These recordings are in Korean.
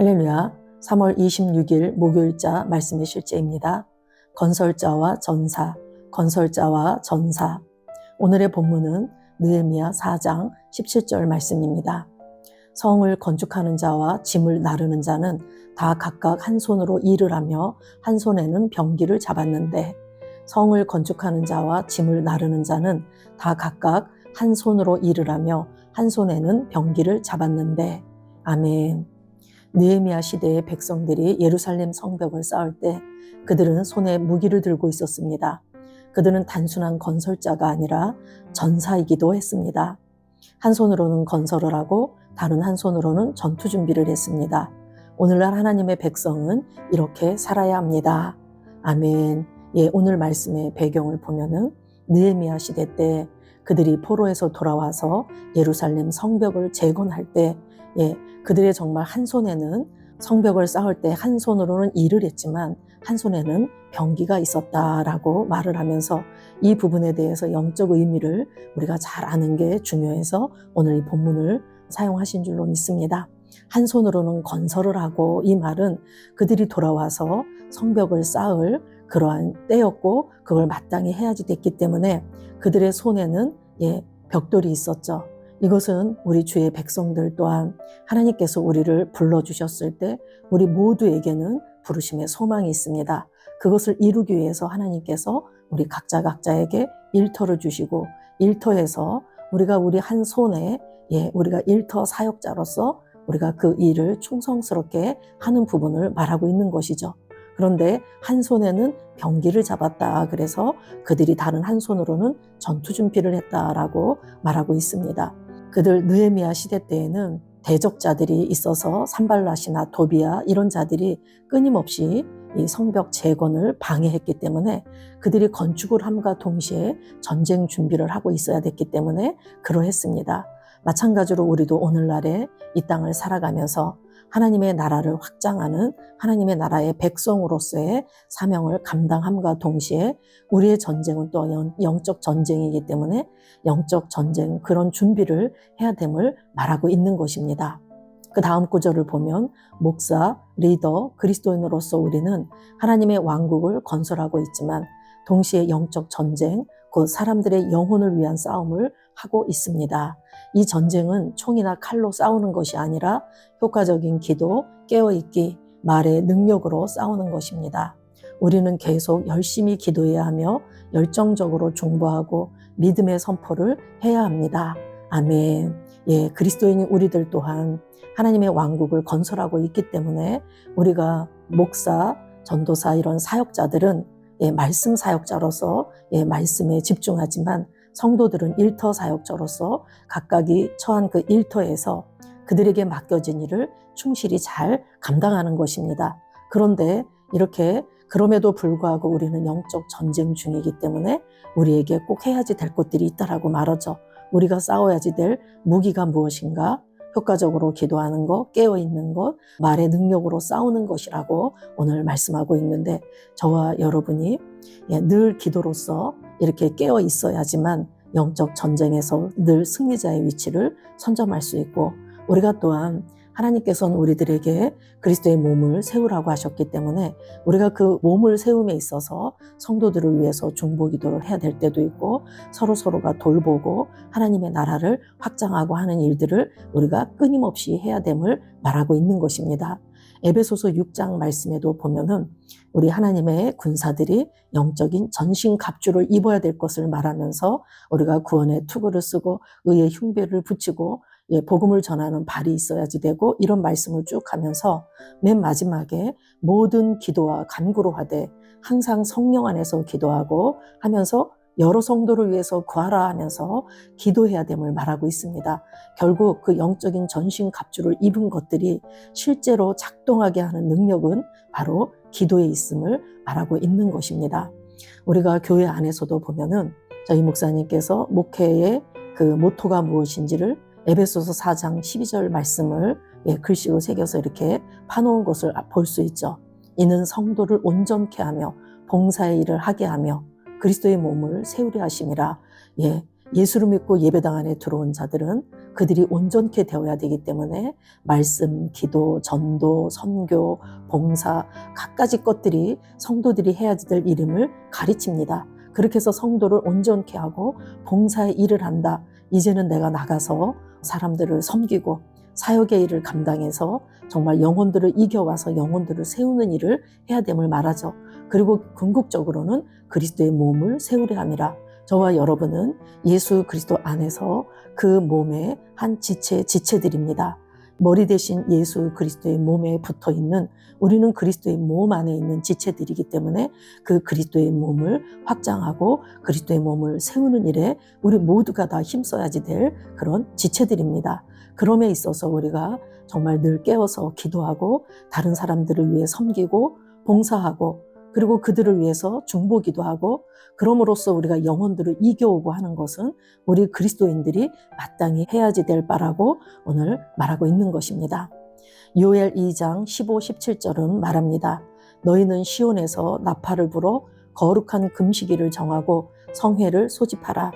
할렐루야. 3월 26일 목요일자 말씀의 실제입니다. 건설자와 전사, 건설자와 전사. 오늘의 본문은 느헤미야 4장 17절 말씀입니다. 성을 건축하는 자와 짐을 나르는 자는 다 각각 한 손으로 일을 하며 한 손에는 병기를 잡았는데, 성을 건축하는 자와 짐을 나르는 자는 다 각각 한 손으로 일을 하며 한 손에는 병기를 잡았는데. 아멘. 느헤미야 시대의 백성들이 예루살렘 성벽을 쌓을 때 그들은 손에 무기를 들고 있었습니다. 그들은 단순한 건설자가 아니라 전사이기도 했습니다. 한 손으로는 건설을 하고 다른 한 손으로는 전투 준비를 했습니다. 오늘날 하나님의 백성은 이렇게 살아야 합니다. 아멘. 오늘 말씀의 배경을 보면은 느헤미야 시대 때 그들이 포로에서 돌아와서 예루살렘 성벽을 재건할 때 그들의 정말 한 손에는 성벽을 쌓을 때 한 손으로는 일을 했지만 한 손에는 병기가 있었다라고 말을 하면서 이 부분에 대해서 영적 의미를 우리가 잘 아는 게 중요해서 오늘 이 본문을 사용하신 줄로 믿습니다. 한 손으로는 건설을 하고, 이 말은 그들이 돌아와서 성벽을 쌓을 그러한 때였고 그걸 마땅히 해야지 됐기 때문에 그들의 손에는 벽돌이 있었죠. 이것은 우리 주의 백성들 또한 하나님께서 우리를 불러주셨을 때 우리 모두에게는 부르심의 소망이 있습니다. 그것을 이루기 위해서 하나님께서 우리 각자에게 일터를 주시고, 일터에서 우리가 우리 한 손에 우리가 일터 사역자로서 우리가 그 일을 충성스럽게 하는 부분을 말하고 있는 것이죠. 그런데 한 손에는 병기를 잡았다. 그래서 그들이 다른 한 손으로는 전투 준비를 했다라고 말하고 있습니다. 그들 느헤미야 시대 때에는 대적자들이 있어서 산발랏이나 도비아 이런 자들이 끊임없이 이 성벽 재건을 방해했기 때문에 그들이 건축을 함과 동시에 전쟁 준비를 하고 있어야 됐기 때문에 그러했습니다. 마찬가지로 우리도 오늘날에 이 땅을 살아가면서 하나님의 나라를 확장하는 하나님의 나라의 백성으로서의 사명을 감당함과 동시에 우리의 전쟁은 또 영적 전쟁이기 때문에 영적 전쟁, 그런 준비를 해야 됨을 말하고 있는 것입니다. 그 다음 구절을 보면 목사, 리더, 그리스도인으로서 우리는 하나님의 왕국을 건설하고 있지만 동시에 영적 전쟁, 그 사람들의 영혼을 위한 싸움을 하고 있습니다. 이 전쟁은 총이나 칼로 싸우는 것이 아니라 효과적인 기도, 깨어있기, 말의 능력으로 싸우는 것입니다. 우리는 계속 열심히 기도해야 하며 열정적으로 중보하고 믿음의 선포를 해야 합니다. 아멘. 그리스도인인 우리들 또한 하나님의 왕국을 건설하고 있기 때문에 우리가 목사, 전도사 이런 사역자들은 말씀 사역자로서 말씀에 집중하지만 성도들은 일터 사역자로서 각각이 처한 그 일터에서 그들에게 맡겨진 일을 충실히 잘 감당하는 것입니다. 그런데 이렇게 그럼에도 불구하고 우리는 영적 전쟁 중이기 때문에 우리에게 꼭 해야지 될 것들이 있다라고 말하죠. 우리가 싸워야지 될 무기가 무엇인가? 효과적으로 기도하는 것, 깨어있는 것, 말의 능력으로 싸우는 것이라고 오늘 말씀하고 있는데, 저와 여러분이 늘 기도로서 이렇게 깨어 있어야지만 영적 전쟁에서 늘 승리자의 위치를 선점할 수 있고, 우리가 또한 하나님께서는 우리들에게 그리스도의 몸을 세우라고 하셨기 때문에 우리가 그 몸을 세움에 있어서 성도들을 위해서 중보기도를 해야 될 때도 있고, 서로가 돌보고 하나님의 나라를 확장하고 하는 일들을 우리가 끊임없이 해야 됨을 말하고 있는 것입니다. 에베소서 6장 말씀에도 보면은 우리 하나님의 군사들이 영적인 전신 갑주를 입어야 될 것을 말하면서 우리가 구원의 투구를 쓰고 의의 흉배를 붙이고 복음을 전하는 발이 있어야지 되고, 이런 말씀을 쭉 하면서 맨 마지막에 모든 기도와 간구로 하되 항상 성령 안에서 기도하고 하면서 여러 성도를 위해서 구하라 하면서 기도해야 됨을 말하고 있습니다. 결국 그 영적인 전신 갑주를 입은 것들이 실제로 작동하게 하는 능력은 바로 기도에 있음을 말하고 있는 것입니다. 우리가 교회 안에서도 보면은 저희 목사님께서 목회의 그 모토가 무엇인지를 에베소서 4장 12절 말씀을 글씨로 새겨서 이렇게 파놓은 것을 볼 수 있죠. 이는 성도를 온전케 하며 봉사의 일을 하게 하며 그리스도의 몸을 세우려 하심이라. 예수를 믿고 예배당 안에 들어온 자들은 그들이 온전케 되어야 되기 때문에 말씀, 기도, 전도, 선교, 봉사 갖가지 것들이 성도들이 해야 될 이름을 가르칩니다. 그렇게 해서 성도를 온전케 하고 봉사의 일을 한다. 이제는 내가 나가서 사람들을 섬기고 사역의 일을 감당해서 정말 영혼들을 이겨와서 영혼들을 세우는 일을 해야 됨을 말하죠. 그리고 궁극적으로는 그리스도의 몸을 세우려 함이라. 저와 여러분은 예수 그리스도 안에서 그 몸의 한 지체들입니다. 머리 대신 예수 그리스도의 몸에 붙어 있는 우리는 그리스도의 몸 안에 있는 지체들이기 때문에 그 그리스도의 몸을 확장하고 그리스도의 몸을 세우는 일에 우리 모두가 다 힘써야지 될 그런 지체들입니다. 그럼에 있어서 우리가 정말 늘 깨어서 기도하고 다른 사람들을 위해 섬기고 봉사하고 그리고 그들을 위해서 중보기도 하고 그럼으로써 우리가 영혼들을 이겨오고 하는 것은 우리 그리스도인들이 마땅히 해야지 될 바라고 오늘 말하고 있는 것입니다. 요엘 2장 15, 17절은 말합니다. 너희는 시온에서 나팔을 불어 거룩한 금식일을 정하고 성회를 소집하라.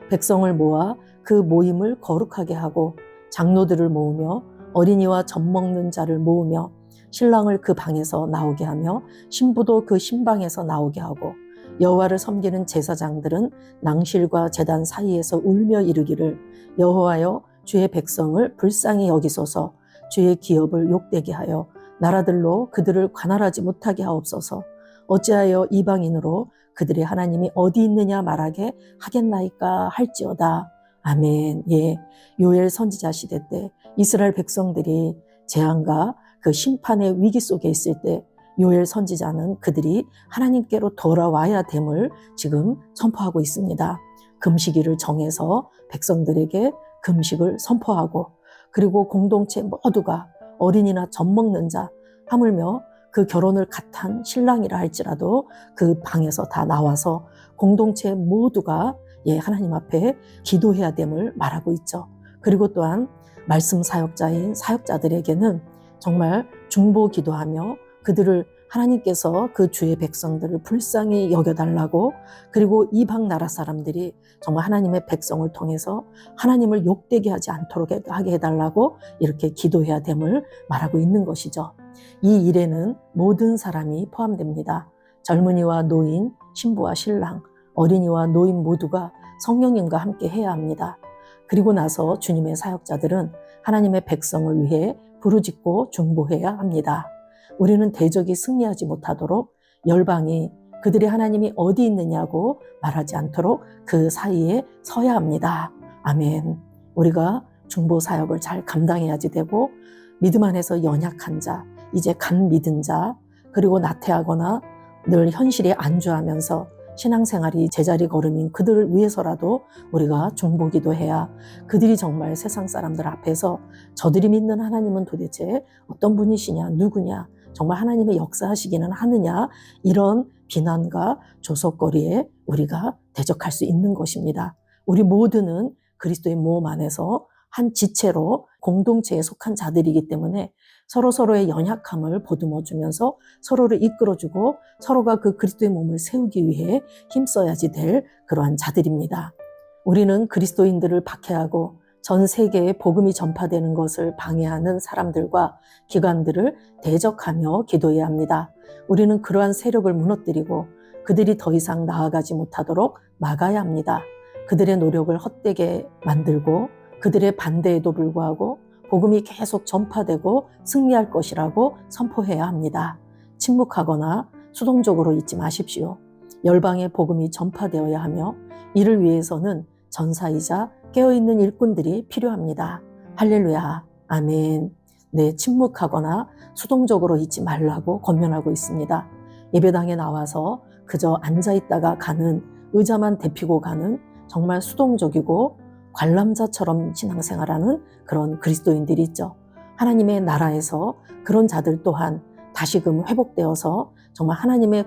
백성을 모아 그 모임을 거룩하게 하고 장로들을 모으며 어린이와 젖먹는 자를 모으며 신랑을 그 방에서 나오게 하며 신부도 그 신방에서 나오게 하고 여호와를 섬기는 제사장들은 낭실과 제단 사이에서 울며 이르기를 여호와여 주의 백성을 불쌍히 여기소서 주의 기업을 욕되게 하여 나라들로 그들을 관할하지 못하게 하옵소서 어찌하여 이방인으로 그들의 하나님이 어디 있느냐 말하게 하겠나이까 할지어다. 아멘. 예, 요엘 선지자 시대 때 이스라엘 백성들이 재앙과 그 심판의 위기 속에 있을 때 요엘 선지자는 그들이 하나님께로 돌아와야 됨을 지금 선포하고 있습니다. 금식일을 정해서 백성들에게 금식을 선포하고 그리고 공동체 모두가 어린이나 젖먹는 자 하물며 그 결혼을 갓한 신랑이라 할지라도 그 방에서 다 나와서 공동체 모두가 하나님 앞에 기도해야 됨을 말하고 있죠. 그리고 또한 말씀 사역자인 사역자들에게는 정말 중보 기도하며 그들을 하나님께서 그 주의 백성들을 불쌍히 여겨달라고 그리고 이방 나라 사람들이 정말 하나님의 백성을 통해서 하나님을 욕되게 하지 않도록 하게 해달라고 이렇게 기도해야 됨을 말하고 있는 것이죠. 이 일에는 모든 사람이 포함됩니다. 젊은이와 노인, 신부와 신랑, 어린이와 노인 모두가 성령님과 함께 해야 합니다. 그리고 나서 주님의 사역자들은 하나님의 백성을 위해 부르짖고 중보해야 합니다. 우리는 대적이 승리하지 못하도록 열방이 그들의 하나님이 어디 있느냐고 말하지 않도록 그 사이에 서야 합니다. 아멘. 우리가 중보 사역을 잘 감당해야지 되고 믿음 안에서 연약한 자, 이제 간 믿은 자, 그리고 나태하거나 늘 현실에 안주하면서 신앙생활이 제자리 걸음인 그들을 위해서라도 우리가 중보기도 해야 그들이 정말 세상 사람들 앞에서 저들이 믿는 하나님은 도대체 어떤 분이시냐, 누구냐, 정말 하나님의 역사하시기는 하느냐 이런 비난과 조석거리에 우리가 대적할 수 있는 것입니다. 우리 모두는 그리스도의 몸 안에서 한 지체로 공동체에 속한 자들이기 때문에 서로서로의 연약함을 보듬어주면서 서로를 이끌어주고 서로가 그 그리스도의 몸을 세우기 위해 힘써야지 될 그러한 자들입니다. 우리는 그리스도인들을 박해하고 전 세계에 복음이 전파되는 것을 방해하는 사람들과 기관들을 대적하며 기도해야 합니다. 우리는 그러한 세력을 무너뜨리고 그들이 더 이상 나아가지 못하도록 막아야 합니다. 그들의 노력을 헛되게 만들고 그들의 반대에도 불구하고 복음이 계속 전파되고 승리할 것이라고 선포해야 합니다. 침묵하거나 수동적으로 있지 마십시오. 열방의 복음이 전파되어야 하며 이를 위해서는 전사이자 깨어있는 일꾼들이 필요합니다. 할렐루야, 아멘. 네, 침묵하거나 수동적으로 있지 말라고 권면하고 있습니다. 예배당에 나와서 그저 앉아있다가 가는, 의자만 대피고 가는 정말 수동적이고 관람자처럼 신앙생활하는 그런 그리스도인들이 있죠. 하나님의 나라에서 그런 자들 또한 다시금 회복되어서 정말 하나님의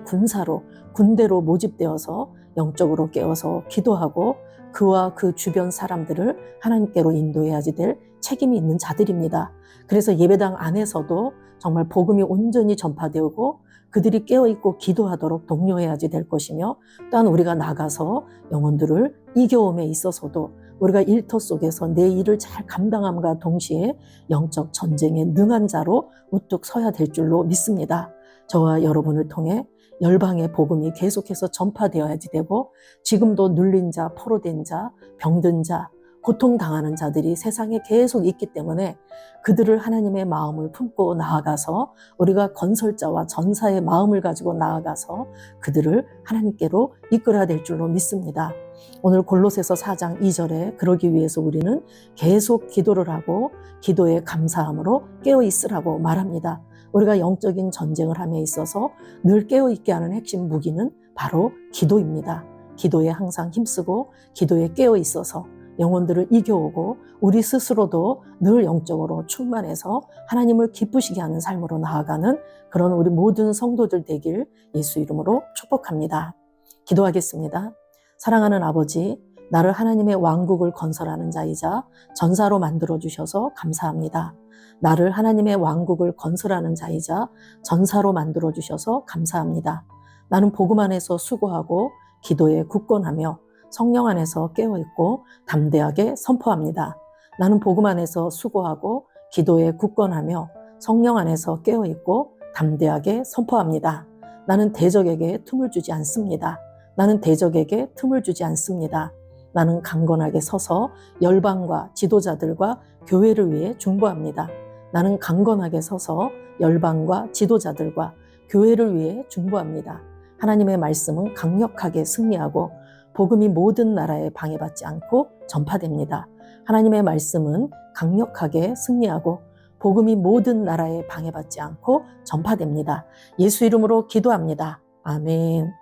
군대로 모집되어서 영적으로 깨어서 기도하고 그와 그 주변 사람들을 하나님께로 인도해야지 될 책임이 있는 자들입니다. 그래서 예배당 안에서도 정말 복음이 온전히 전파되고 그들이 깨어있고 기도하도록 독려해야지 될 것이며, 또한 우리가 나가서 영혼들을 이겨옴에 있어서도 우리가 일터 속에서 내 일을 잘 감당함과 동시에 영적 전쟁에 능한 자로 우뚝 서야 될 줄로 믿습니다. 저와 여러분을 통해 열방의 복음이 계속해서 전파되어야지 되고, 지금도 눌린 자, 포로된 자, 병든 자, 고통당하는 자들이 세상에 계속 있기 때문에 그들을 하나님의 마음을 품고 나아가서 우리가 건설자와 전사의 마음을 가지고 나아가서 그들을 하나님께로 이끌어야 될 줄로 믿습니다. 오늘 골로새서 4장 2절에 그러기 위해서 우리는 계속 기도를 하고 기도에 감사함으로 깨어 있으라고 말합니다. 우리가 영적인 전쟁을 함에 있어서 늘 깨어 있게 하는 핵심 무기는 바로 기도입니다. 기도에 항상 힘쓰고 기도에 깨어 있어서 영혼들을 이겨오고 우리 스스로도 늘 영적으로 충만해서 하나님을 기쁘시게 하는 삶으로 나아가는 그런 우리 모든 성도들 되길 예수 이름으로 축복합니다. 기도하겠습니다. 사랑하는 아버지, 나를 하나님의 왕국을 건설하는 자이자 전사로 만들어주셔서 감사합니다. 나를 하나님의 왕국을 건설하는 자이자 전사로 만들어주셔서 감사합니다. 나는 복음 안에서 수고하고 기도에 굳건하며 성령 안에서 깨어있고 담대하게 선포합니다. 나는 복음 안에서 수고하고 기도에 굳건하며 성령 안에서 깨어있고 담대하게 선포합니다. 나는 대적에게 틈을 주지 않습니다. 나는 대적에게 틈을 주지 않습니다. 나는 강건하게 서서 열방과 지도자들과 교회를 위해 중보합니다. 나는 강건하게 서서 열방과 지도자들과 교회를 위해 중보합니다. 하나님의 말씀은 강력하게 승리하고 복음이 모든 나라에 방해받지 않고 전파됩니다. 하나님의 말씀은 강력하게 승리하고 복음이 모든 나라에 방해받지 않고 전파됩니다. 예수 이름으로 기도합니다. 아멘.